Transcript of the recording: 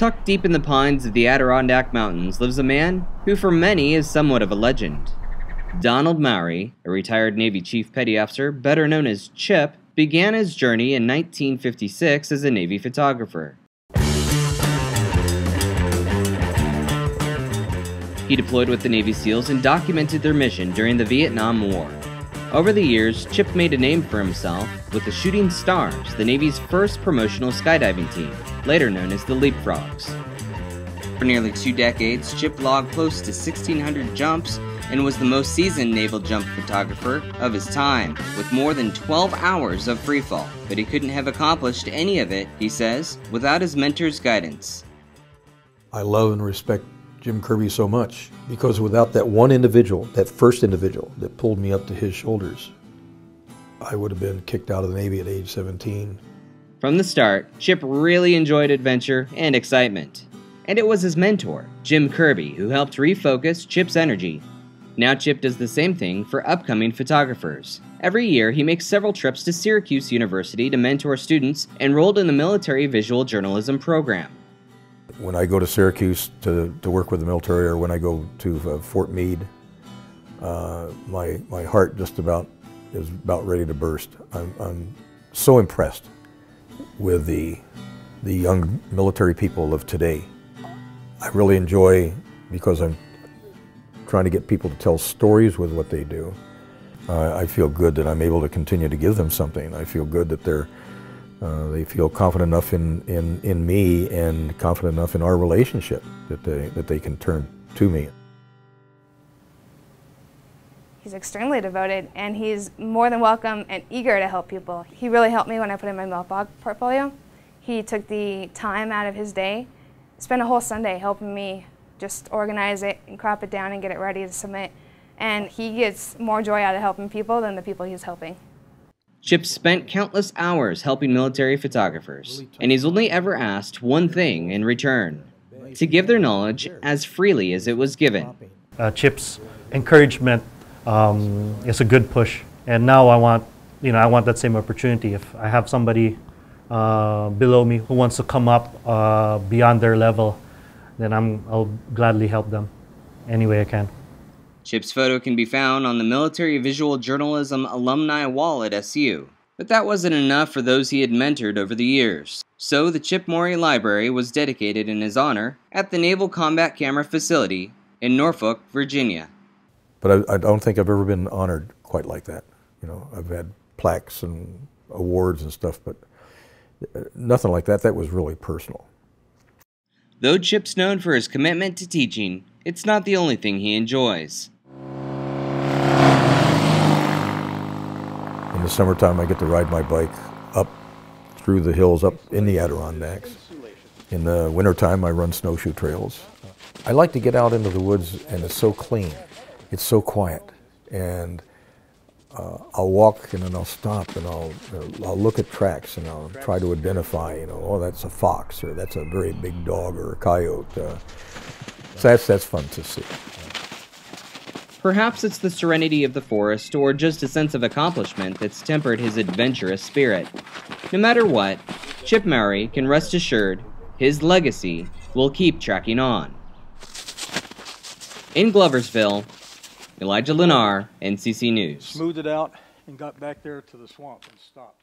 Tucked deep in the pines of the Adirondack Mountains lives a man who for many is somewhat of a legend. Donald Maury, a retired Navy Chief Petty Officer better known as Chip, began his journey in 1956 as a Navy photographer. He deployed with the Navy SEALs and documented their mission during the Vietnam War. Over the years, Chip made a name for himself with the Shooting Stars, the Navy's first promotional skydiving team, later known as the Leapfrogs. For nearly 2 decades, Chip logged close to 1,600 jumps and was the most seasoned naval jump photographer of his time, with more than 12 hours of freefall. But he couldn't have accomplished any of it, he says, without his mentor's guidance. I love and respect Jim Kirby so much because without that one individual, that first individual that pulled me up to his shoulders, I would have been kicked out of the Navy at age 17. From the start, Chip really enjoyed adventure and excitement. And it was his mentor, Jim Kirby, who helped refocus Chip's energy. Now Chip does the same thing for upcoming photographers. Every year, he makes several trips to Syracuse University to mentor students enrolled in the military visual journalism program. When I go to Syracuse to work with the military, or when I go to Fort Meade, my heart just is about ready to burst. I'm so impressed with the young military people of today. I really enjoy, because I'm trying to get people to tell stories with what they do. I feel good that I'm able to continue to give them something. I feel good that they feel confident enough in me and confident enough in our relationship that they can turn to me. He's extremely devoted, and he's more than welcome and eager to help people. He really helped me when I put in my Meltbog portfolio. He took the time out of his day, spent a whole Sunday helping me just organize it and crop it down and get it ready to submit. And he gets more joy out of helping people than the people he's helping. Chip spent countless hours helping military photographers, and he's only ever asked one thing in return: to give their knowledge as freely as it was given. Chip's encouragement is a good push, and now I want that same opportunity. If I have somebody below me who wants to come up beyond their level, then I'll gladly help them any way I can. Chip's photo can be found on the Military Visual Journalism alumni wall at SU. But that wasn't enough for those he had mentored over the years. So the Chip Maury Library was dedicated in his honor at the Naval Combat Camera Facility in Norfolk, Virginia. But I don't think I've ever been honored quite like that. You know, I've had plaques and awards and stuff, but nothing like that. That was really personal. Though Chip's known for his commitment to teaching, it's not the only thing he enjoys. In the summertime, I get to ride my bike up through the hills, up in the Adirondacks. In the wintertime, I run snowshoe trails. I like to get out into the woods, and it's so clean. It's so quiet. And I'll walk, and then I'll stop, and I'll look at tracks, and I'll try to identify, oh, that's a fox, or that's a very big dog, or a coyote. So that's fun to see. Perhaps it's the serenity of the forest or just a sense of accomplishment that's tempered his adventurous spirit. No matter what, Chip Maury can rest assured his legacy will keep tracking on. In Gloversville, Elijah Leinaar, NCC News. Smoothed it out and got back there to the swamp and stopped.